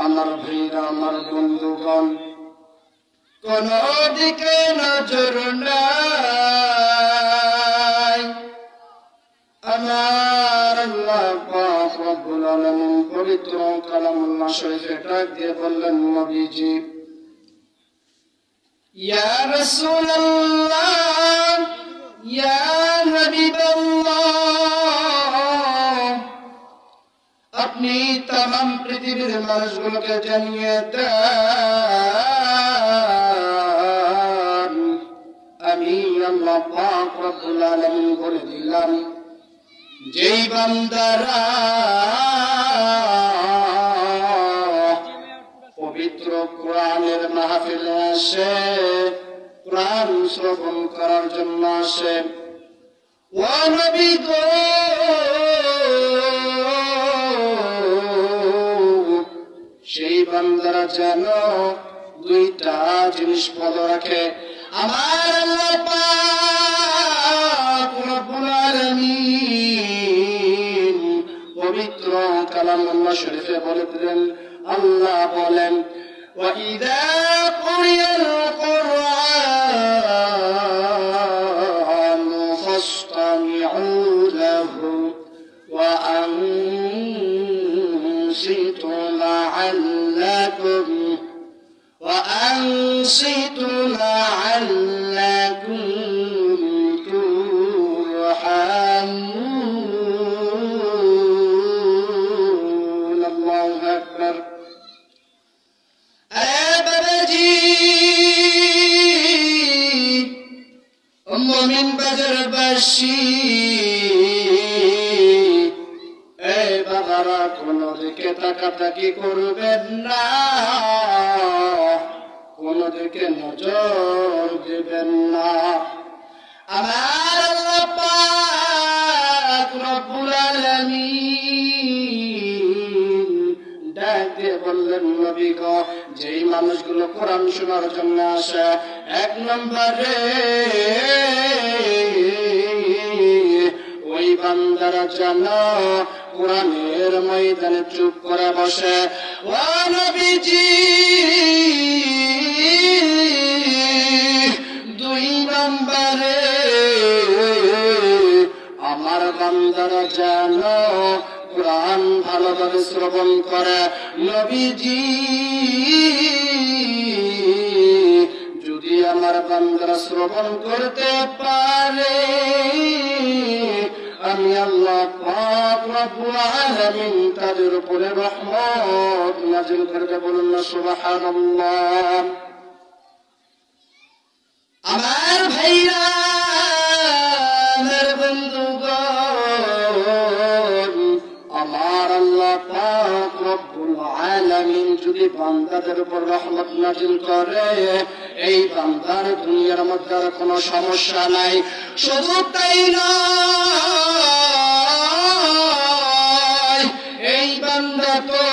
আমার ভাইরা, আমার বন্ধুগণ, কোন দিকে নজর নাই। আমার আল্লাহ পাক রব্বুল আলামিন পবিত্র কালামুল্লাহ শরীফে ডাক দিয়ে বললেন, নবীজি, ইয়া রাসূলুল্লাহ, ইয়া হাবিবাল্লাহ, আপনি तमाम পৃথিবীর মানুষগুলোকে জানিয়ে দেন, আমি আল্লাহ পাক রব্বুল আলামিন বলে দিলাম, যেই বান্দারা পবিত্র কোরআনের মাহফিলে আসে, কোরআন শ্রবণ করার জন্য আসে, ও নবী গো, সেই বান্দারা যেন দুইটা জিনিস ফলো রাখে। আমার আল্লাহ পাক রব্বুল আলামিন পবিত্র কালামুল্লাহ শরীফে বলে দিলেন, আল্লাহ বলেন, وَإِذَا قُرِئَ الْقُرْآنُ فَاسْتَمِعُوا لَهُ وَأَنصِتُوا لَعَلَّكُمْ تُرْحَمُونَ. الله أكبر. মুমিন বাজারবাসী, এই বাবারা, কোন দিকে তাকাতাকি করবেন না, কোন দিকে নজর দেবেন না। আমার আল্লাহ পাক রব্বুল আলামিন ডাক দিয়ে বললেন, নবী গো, যেই মানুষগুলো কোরআন শোনার জন্য আসে, এক নম্বরে ওই বান্দারা যেন কোরআনের ময়দানে চুপ করে বসে। ও নবীজি, দুই নম্বরে আমার বান্দারা যেন কোরআন ভালোভাবে শ্রবণ করে। নবীজি, যদি আমার বান্দারা শ্রবণ করতে পারে, আমি আল্লাহ পাক রব্বুল আলামিন তাদের উপরে রহমত নাযিল করতে। বলুন না সুবহানাল্লাহ। আমার ভাইরা, আমার বন্ধুগণ, আমার আল্লাহ পাক রব্বুল আলামিন যদি বান্দাদের উপর রহমত নাযিল করে, এই বান্দার দুনিয়ার মধ্যে আর কোনো সমস্যা নাই। শুধু তাই নয়, এই বান্দা তো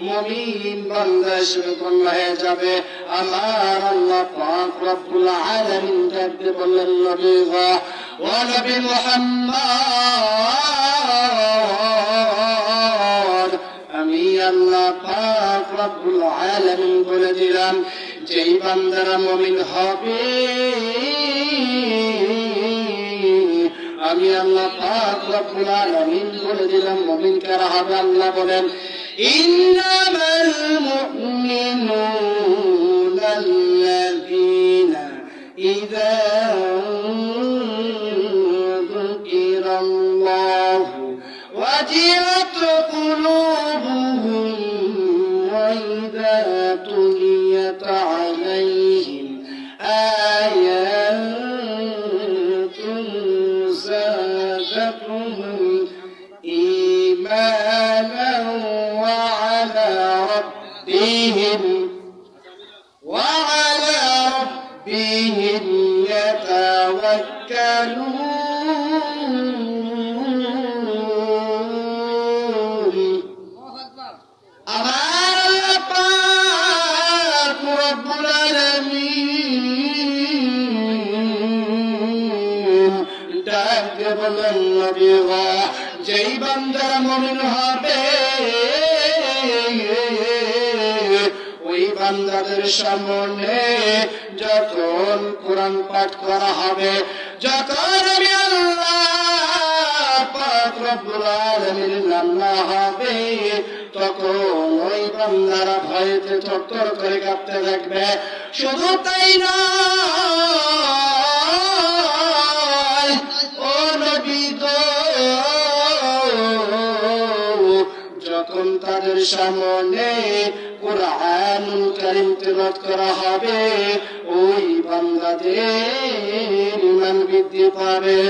মুমিন বান্দা হিসেবে গণ্য হয়ে যাবে। আমার আল্লাহ পাক রব্বুল আলামিন ডাকতে বললেন, নবী গো, ও নবী মুহাম্মদ, আমি আল্লাহ পাক রব্বুল আলামিন বলে দিলাম, যেই বান্দারা মুমিন হবে, আমি আল্লাহ পাক রব্বুল আলামিন বলে দিলাম মুমিন কারা হবে। আল্লাহ বলেন, ইন্নামাল মুমিনুনা আল্লাযীনা ইযা যুকিরাল্লাহু ওয়াজিলাত কুলুবুহুম ওয়া ইযা তুলিয়াত আলাইহিম আয়াতুন زادتهم إيمانا وعلى ربهم يتوكلون. আমার পাক রব্বুল আলামিন ডাক বলেন, নবী গো, যেই বান্দারা মুমিন হবে, বান্দাদের সামনে যখন কোরআন পাঠ করা হবে, যখন আমি আল্লাহ পাক রব্বুল আলামিন নাম না হবে, তখন ওই বান্দারা ভয়েতে থরথর করে কাঁপতে থাকবে। শুধু তাই না, ও নবী গো, যখন তাদের সামনে কুরআনুল কারীম তেলাওয়াত করা হবে, ওই বান্দাদের ঈমান বৃদ্ধি পাবে।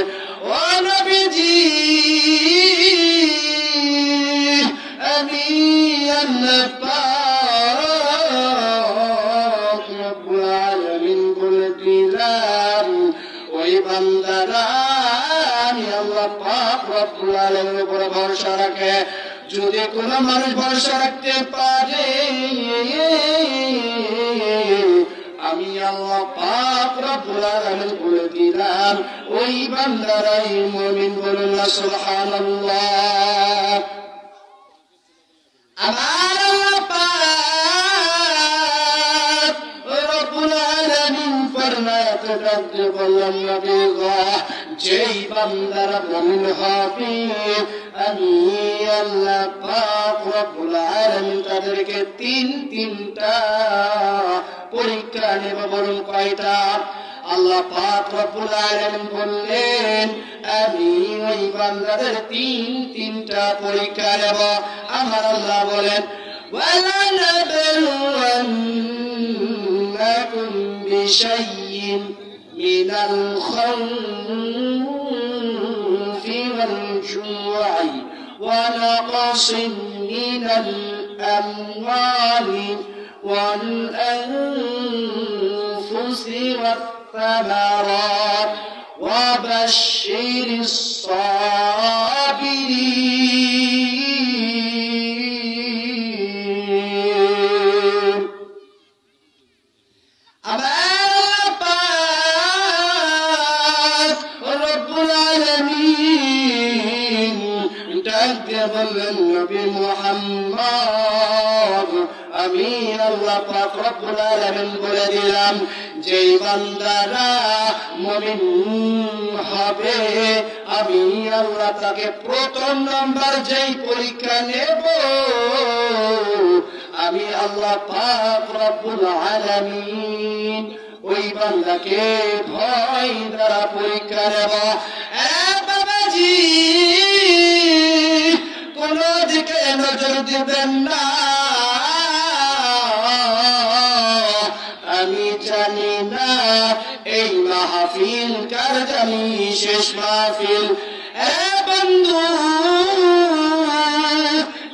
ও নবীজি, আমি আল্লাহ পাক রব্বুল আলামিন বলে দিলাম, ওই বান্দারা আমি আল্লাহ পাক রব্বুল আলামিনের উপর ভরসা রাখে। যদি কোনো মানুষ ভরসা রাখতে পারে, আমি আল্লাহ পাক রব্বুল আলামিন বলে দিলাম, ওই বান্দারাই মুমিন। বলুন না সুবহানাল্লাহ। আমার আল্লাহ পাক রব্বুল আলামিন ফরমাতে থাকতে বললেন, নবী গো, যেই বান্দারা মুমিন হবে, আমি আল্লাহ পাক রব্বুল আলামিন তাদেরকে তিনটা পরীক্ষা নেব। বলুন কয়টা? আল্লাহ পাক রব্বুল আলামিন বললেন, আমি ওই বান্দাদের তিনটা পরীক্ষা নেব। আমার আল্লাহ বলেন, ওয়ালানাবলুওয়ান্নাকুম বিশাইইন মিনাল খাউফি ওয়াল জু'i ওয়া নাকসিন মিনাল আমওয়ালি ওয়াল আনফুসি ওয়াত الثمرات وبشر الصابرين. আল্লাহ পাক রব্বুল আলামিন ডাক দিয়ে বললেন, নবী মুহাম্মদ, আমি আল্লাহ পাক রব্বুল আলামিন বলে দিলাম, যেই বান্দারা মুমিন হবে, আমি আল্লাহ তাকে প্রথম নাম্বার যেই পরীক্ষা নেব, আমি আল্লাহ পাক রব্বুল আলামিন ওই বান্দাকে ভয় দ্বারা পরীক্ষা নেব। বাবাজি, কোন দিকে নজর দিবেন না। আমি জানি না এই মাহফিল কার জানি শেষ মাহফিল। বন্ধু,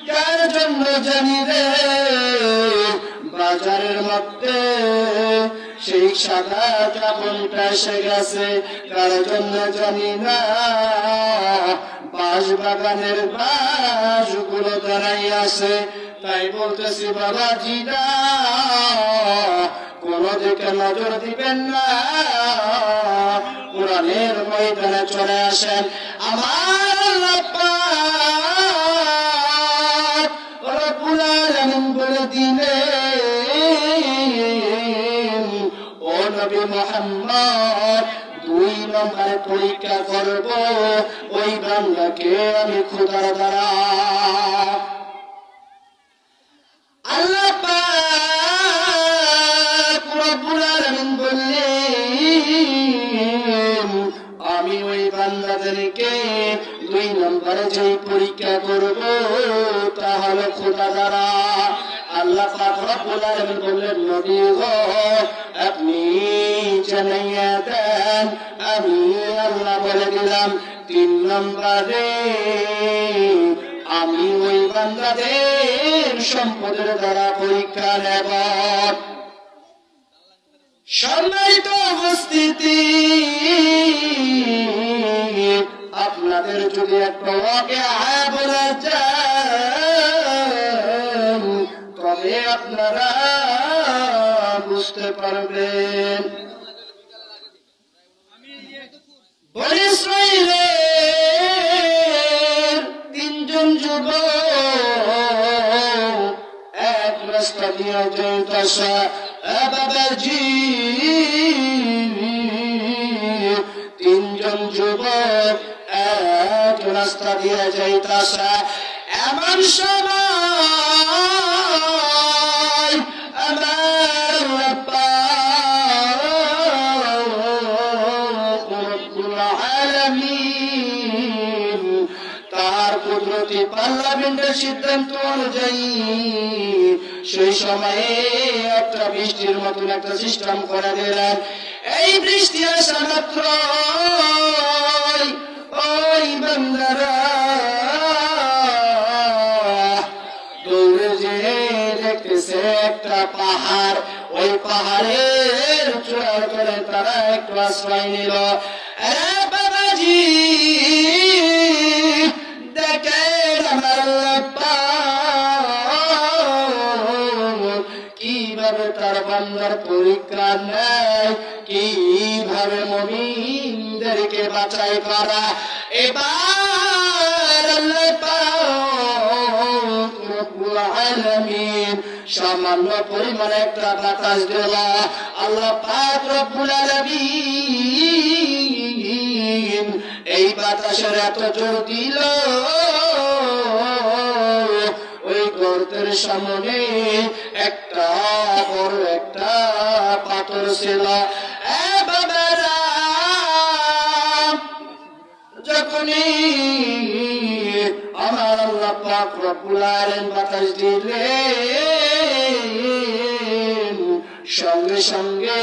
কার জন্য জানি রে বাজারের মধ্যে সেই সাদা কাপড়টা এসে গেছে, কার জন্য জানি না বাঁশ বাগানের বাঁশগুলো দাঁড়াই আছে। তাই বলতেছি বাবাজি না, কোন দিকে নজর দিবেন না, কোরআনের ময়দানে চলে আসেন। আমার আল্লাহ পাক রব্বুল আলামিন বলে দিলেন, ও নবী মুহাম্মদ, 2 নম্বরে পরীক্ষা করব ওই বান্দাকে আমি খোদার দ্বারা। আল্লাহ পাক রব্বুল আলামিন বললেন, আমি ওই বান্দাদেরকে 2 নম্বরে যেই পরীক্ষা করব তা হলো খোদা দ্বারা। আল্লাহ পাক রব্বুল আলামিন বললেন, নবী গো, আপনি জানাইয়া দেন, আমি আল্লাহ বলে দিলাম 3 নম্বরে আমি ওই বান্দাদের সম্পদের দ্বারা পরীক্ষা নেব। সম্মানিত উপস্থিতি, আপনাদের যদি একটা ওয়াকিয়া বলা যায়, তবে আপনারা বুঝতে পারবেন। বনী ইসরাঈলের 3 জন যুবক এক রাস্তা দিয়ে যাইতাছে বাবাজি তিনজন যুবক এক রাস্তা দিয়ে যাইতাছে এমন সময় আমার রব্বুল আলামিন তার কুদরতি পার্লামেন্টের সিদ্ধান্ত অনুযায়ী সেই সময়ে একটা বৃষ্টির মতন একটা সিস্টেম করে দিলেন এই বৃষ্টি আসা মাত্র ওই বান্দারা দৌড়ে যে দেখতেছে একটা পাহাড় ওই পাহাড়ের চূড়ার করে তারা একটু আশ্রয় নিল বাবাজি দেখেন আমার কিভাবে তার বান্দার পরীক্ষা নেয় কিভাবে মুমিনদেরকে বাছাই করা এবার আল্লাহ পাক রব্বুল আলামিন সামান্য পরিমাণ একটা বাতাস দিল আল্লাহ পাক রব্বুল আলামিন এই বাতাসের এত জোর দিল ওই গর্তের সামনে একটা বড় একটা পাথর ছিল বাবারা যখনই আমার আল্লাহ পাক রব্বুল আলামিন বাতাস দিলেন সঙ্গে সঙ্গে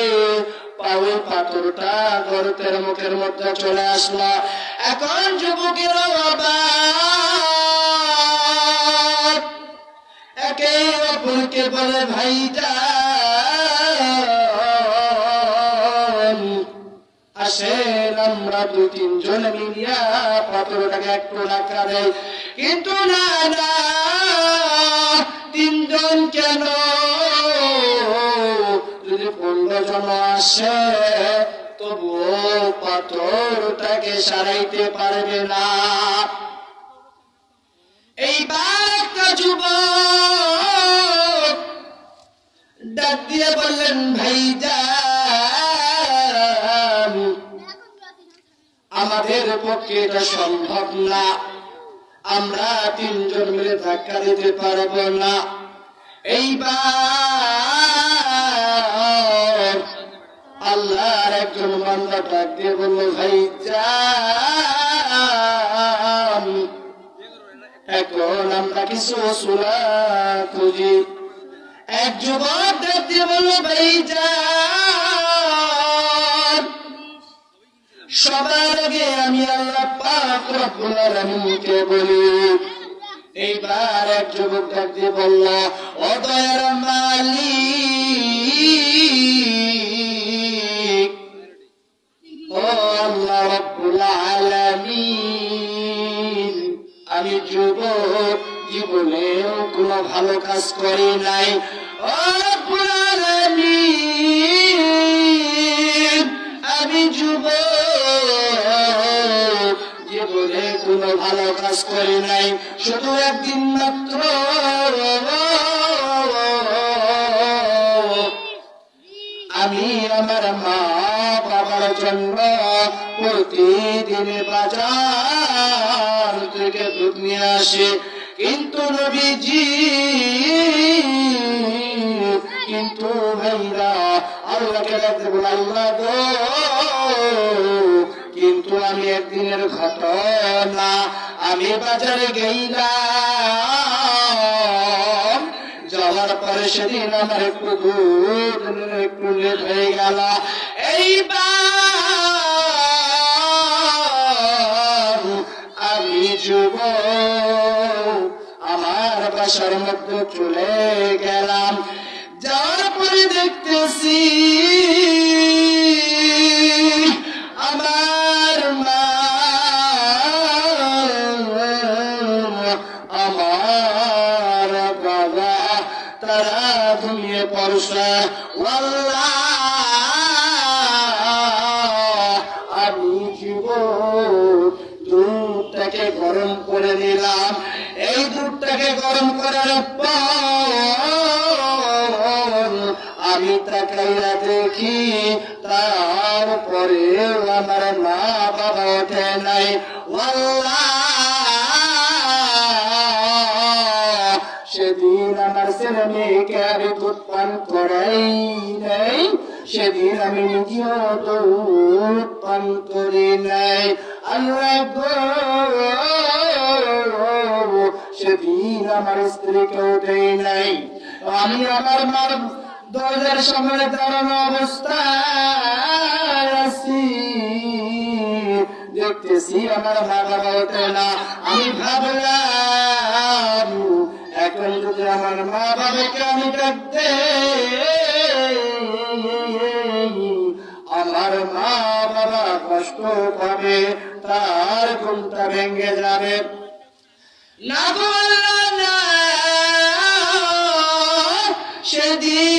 পাওয়া পাথরটা গর্তের মুখের মধ্যে চলে আসলো এখন যুবকেরা আবার একে অপরকে বলে ভাইজান আসেন আমরা দুই তিনজন মিলিয়া পাথরটাকে একটু ধাক্কা দেয় কিন্তু না না তিনজন কেন যদি 15 জন আসে তবুও পাথরটাকে সারাইতে পারবে না এইবার একটা যুবক ডাক দিয়ে বললেন ভাইজান আমাদের পক্ষে এটা সম্ভব না আমরা তিনজন মিলে ধাক্কা দিতে পারবো না এইবার আল্লাহর একজন বান্দা ডাক দিয়ে বলল ভাইজান এখন আমরা কিছু সুরা খুঁজি এক যুবক ডাক দিয়ে বলল ভাইজান সবার আগে আমি আল্লাহ পাক রব্বুল আলামিনকে বলি এইবার এক যুবক ডাক দিয়ে বলল ও দয়ার মালিক ও আল্লাহ রব্বুল আলামিন আমি যুবক জীবনেও কোনো ভালো কাজ করি নাই ও রব্বুল আলামিন আমি যুবক জীবনে কোনো ভালো কাজ করি নাই শুধু একদিন মাত্র আমি আমার মা বাবার জন্য প্রতিদিন বাজার থেকে দুধ নিয়ে আসি কিন্তু নবীজি কিন্তু ভাইরা আল্লাহকে ডাকতে বলে আল্লাহ গো কিন্তু আমি একদিনের ঘটনা আমি বাজারে গেলাম যাওয়ার পরে সেদিন আমার একটু দুধ একটু লেট হয়ে গেল এইবার আমি যুবক আমার বাসার মধ্যে চলে গেলাম যাওয়ার পরে দেখতেছি আমার মা আমার বাবা তারা ঘুমিয়ে পড়ছে আমি যুবক দুধটাকে গরম করে নিলাম এই দুধটাকে গরম করার পর আমি তাকাইয়া দেখি তারপরে আমার মা বাবা ওঠে নাই। সেদিন আমার ছেলে মেয়েকে আমি দুধ পান করাই নাই, সেদিন আমি নিজেও দুধ পান করি নাই। আল্লাহ গো, সেদিন আমার স্ত্রীকেও দেই নাই। আমি আমার মার দরজার সামনে দাঁড়ানো অবস্থায় আছি, দেখতেছি আমার মা বাবা ওঠে না। আমি ভাবলাম এখন যদি আমার মা বাবাকে আমি ডাকতে, আমার মা বাবা কষ্ট পাবে, তার ঘুমটা ভেঙে যাবে। না বললাম না, সেদিন